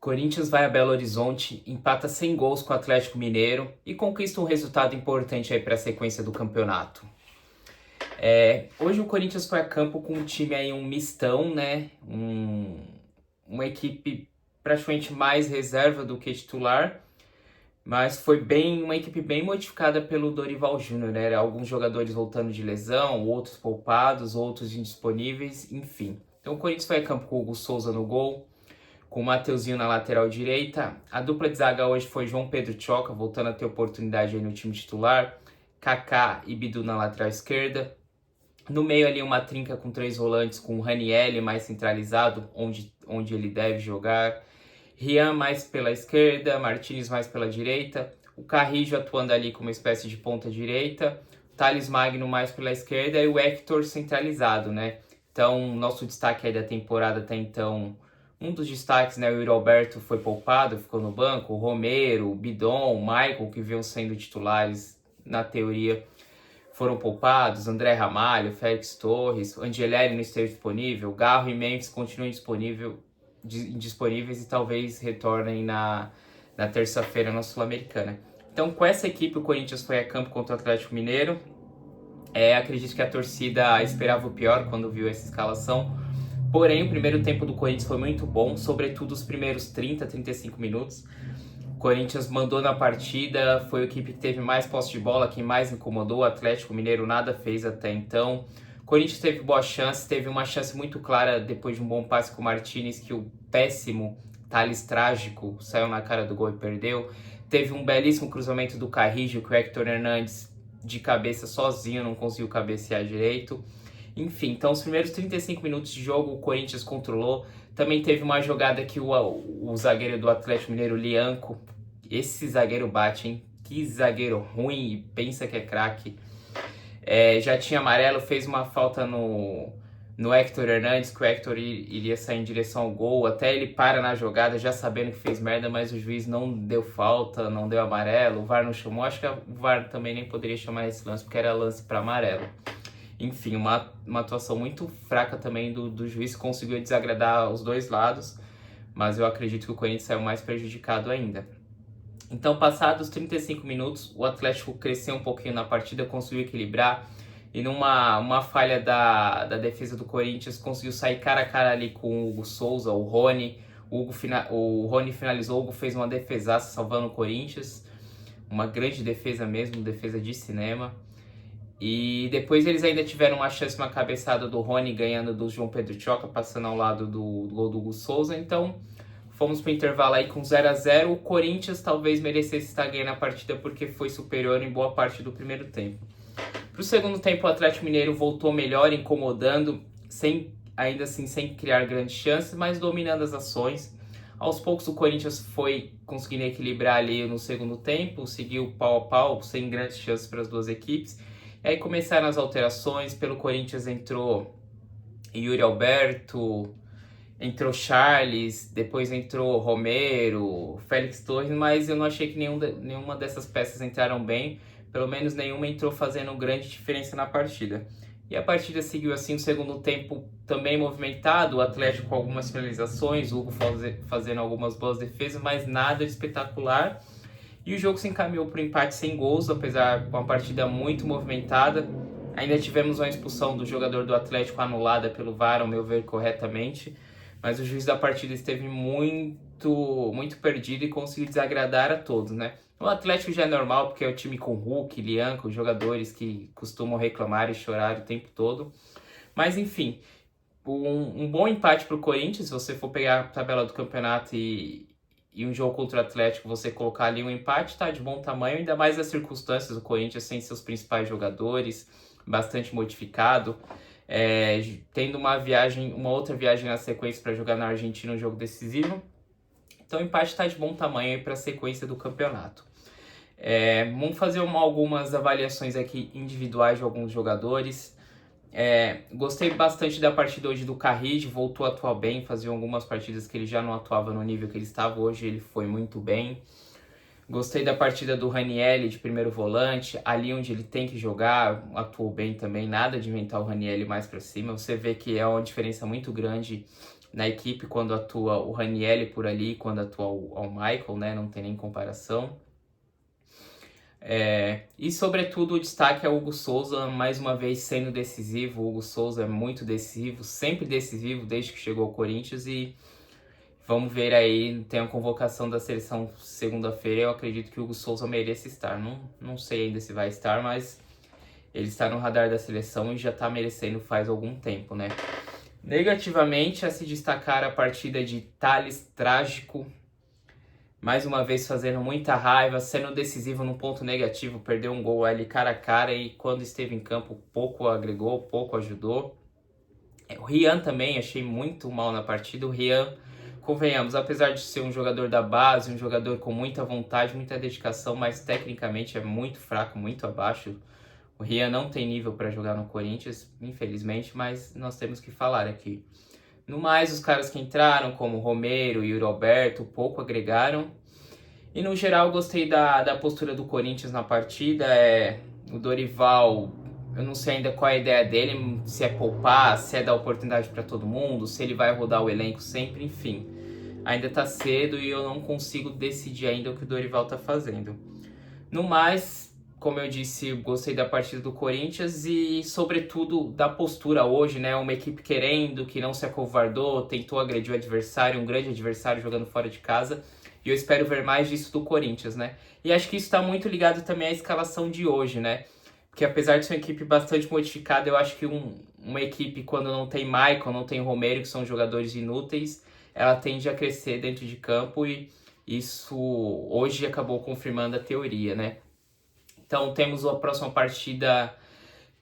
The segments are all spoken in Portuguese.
Corinthians vai a Belo Horizonte, empata sem gols com o Atlético Mineiro e conquista um resultado importante aí para a sequência do campeonato. Hoje o Corinthians foi a campo com um time aí, um mistão, né? Uma equipe praticamente mais reserva do que titular, mas foi uma equipe bem modificada pelo Dorival Júnior, né? Alguns jogadores voltando de lesão, outros poupados, outros indisponíveis, enfim. Então o Corinthians foi a campo com o Hugo Souza no gol, com o Mateuzinho na lateral direita. A dupla de zaga hoje foi João Pedro Choca, voltando a ter oportunidade aí no time titular. Kaká e Bidu na lateral esquerda. No meio ali uma trinca com 3 volantes, com o Ranieri mais centralizado, onde ele deve jogar. Rian mais pela esquerda, Martínez mais pela direita. O Carrijo atuando ali como uma espécie de ponta direita. Thales Magno mais pela esquerda e o Hector centralizado, né? Então, nosso destaque aí da temporada até então, um dos destaques, né, o Yuri Alberto foi poupado, ficou no banco, o Romero, o Bidon, o Michael, que vinham sendo titulares na teoria, foram poupados, André Ramalho, Félix Torres, Angelelli não esteve disponível, Garro e Memphis continuam indisponíveis e talvez retornem na terça-feira na Sul-Americana. Então, com essa equipe, o Corinthians foi a campo contra o Atlético Mineiro. Acredito que a torcida esperava o pior quando viu essa escalação. Porém, o primeiro tempo do Corinthians foi muito bom, sobretudo os primeiros 30, 35 minutos. O Corinthians mandou na partida, foi a equipe que teve mais posse de bola, quem mais incomodou. O Atlético Mineiro nada fez até então. O Corinthians teve boa chance, teve uma chance muito clara depois de um bom passe com o Martínez, que o péssimo Thales Trágico saiu na cara do gol e perdeu. Teve um belíssimo cruzamento do Carrijo, que o Hector Hernandes de cabeça sozinho não conseguiu cabecear direito. Enfim, então os primeiros 35 minutos de jogo o Corinthians controlou. Também teve uma jogada que o zagueiro do Atlético Mineiro, Lianco, esse zagueiro bate, hein? Que zagueiro ruim e pensa que é craque. Já tinha amarelo, fez uma falta no Hector Hernandes, que o Hector iria sair em direção ao gol. Até ele para na jogada já sabendo que fez merda, mas o juiz não deu falta, não deu amarelo. O VAR não chamou, acho que o VAR também nem poderia chamar esse lance, porque era lance para amarelo. Enfim, uma atuação muito fraca também do juiz, conseguiu desagradar os dois lados, mas eu acredito que o Corinthians saiu mais prejudicado ainda. Então, passados 35 minutos, o Atlético cresceu um pouquinho na partida, conseguiu equilibrar, e numa falha da defesa do Corinthians, conseguiu sair cara a cara ali com o Hugo Souza, o Rony. O Rony finalizou, o Hugo fez uma defesaça salvando o Corinthians, uma grande defesa mesmo, defesa de cinema. E depois eles ainda tiveram uma chance, uma cabeçada do Rony ganhando do João Pedro Choca, passando ao lado do gol do Hugo Souza. Então, fomos para o intervalo aí com 0-0. O Corinthians talvez merecesse estar ganhando a partida porque foi superior em boa parte do primeiro tempo. Para o segundo tempo, o Atlético Mineiro voltou melhor, incomodando, ainda assim sem criar grandes chances, mas dominando as ações. Aos poucos o Corinthians foi conseguindo equilibrar ali no segundo tempo, seguiu pau a pau, sem grandes chances para as duas equipes. E aí começaram as alterações, pelo Corinthians entrou Yuri Alberto, entrou Charles, depois entrou Romero, Félix Torres, mas eu não achei que nenhuma dessas peças entraram bem, pelo menos nenhuma entrou fazendo grande diferença na partida. E a partida seguiu assim, o segundo tempo também movimentado, o Atlético com algumas finalizações, o Hugo fazendo algumas boas defesas, mas nada de espetacular. E o jogo se encaminhou para o empate sem gols, apesar de uma partida muito movimentada. Ainda tivemos uma expulsão do jogador do Atlético anulada pelo VAR, ao meu ver, corretamente. Mas o juiz da partida esteve muito perdido e conseguiu desagradar a todos, né? O Atlético já é normal, porque é o time com Hulk, Lianco, jogadores que costumam reclamar e chorar o tempo todo. Mas, enfim, um bom empate para o Corinthians, se você for pegar a tabela do campeonato e um jogo contra o Atlético, você colocar ali um empate, tá de bom tamanho, ainda mais as circunstâncias do Corinthians sem seus principais jogadores, bastante modificado, tendo uma outra viagem na sequência para jogar na Argentina um jogo decisivo. Então o empate está de bom tamanho para a sequência do campeonato. Vamos fazer algumas avaliações aqui individuais de alguns jogadores. Gostei bastante da partida hoje do Carrijo, voltou a atuar bem, fazia algumas partidas que ele já não atuava no nível que ele estava, hoje ele foi muito bem. Gostei da partida do Ranieri de primeiro volante, ali onde ele tem que jogar, atuou bem também, nada de inventar o Ranieri mais para cima, você vê que é uma diferença muito grande na equipe quando atua o Ranieri por ali, quando atua o Michael, né? Não tem nem comparação. E sobretudo o destaque é o Hugo Souza, mais uma vez sendo decisivo. O Hugo Souza é muito decisivo, sempre decisivo desde que chegou ao Corinthians, e vamos ver aí, tem a convocação da seleção segunda-feira. Eu acredito que o Hugo Souza mereça estar, não sei ainda se vai estar, mas ele está no radar da seleção e já está merecendo faz algum tempo, né? Negativamente, a se destacar a partida de Thales Trágico, mais uma vez fazendo muita raiva, sendo decisivo no ponto negativo, perdeu um gol ali cara a cara e quando esteve em campo pouco agregou, pouco ajudou. O Rian também, achei muito mal na partida. O Rian, convenhamos, apesar de ser um jogador da base, um jogador com muita vontade, muita dedicação, mas tecnicamente é muito fraco, muito abaixo. O Rian não tem nível para jogar no Corinthians, infelizmente, mas nós temos que falar aqui. No mais, os caras que entraram, como o Romero e o Roberto, pouco agregaram. E no geral, gostei da postura do Corinthians na partida. O Dorival, eu não sei ainda qual é a ideia dele, se é poupar, se é dar oportunidade para todo mundo, se ele vai rodar o elenco sempre, enfim. Ainda tá cedo e eu não consigo decidir ainda o que o Dorival tá fazendo. No mais, como eu disse, gostei da partida do Corinthians e, sobretudo, da postura hoje, né? Uma equipe querendo, que não se acovardou, tentou agredir o adversário, um grande adversário jogando fora de casa. E eu espero ver mais disso do Corinthians, né? E acho que isso está muito ligado também à escalação de hoje, né? Porque apesar de ser uma equipe bastante modificada, eu acho que uma equipe, quando não tem Michael, não tem Romero, que são jogadores inúteis, ela tende a crescer dentro de campo e isso hoje acabou confirmando a teoria, né? Então temos a próxima partida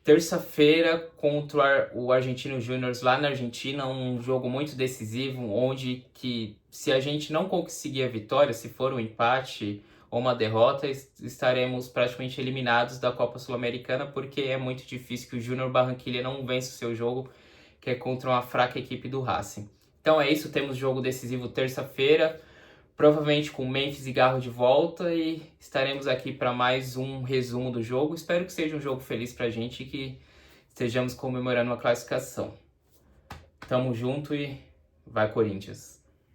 terça-feira contra o Argentino Júnior lá na Argentina, um jogo muito decisivo, onde que se a gente não conseguir a vitória, se for um empate ou uma derrota, estaremos praticamente eliminados da Copa Sul-Americana, porque é muito difícil que o Júnior Barranquilla não vença o seu jogo, que é contra uma fraca equipe do Racing. Então é isso, temos jogo decisivo terça-feira, provavelmente com Memphis e Garro de volta, e estaremos aqui para mais um resumo do jogo. Espero que seja um jogo feliz para a gente e que estejamos comemorando uma classificação. Tamo junto e vai Corinthians!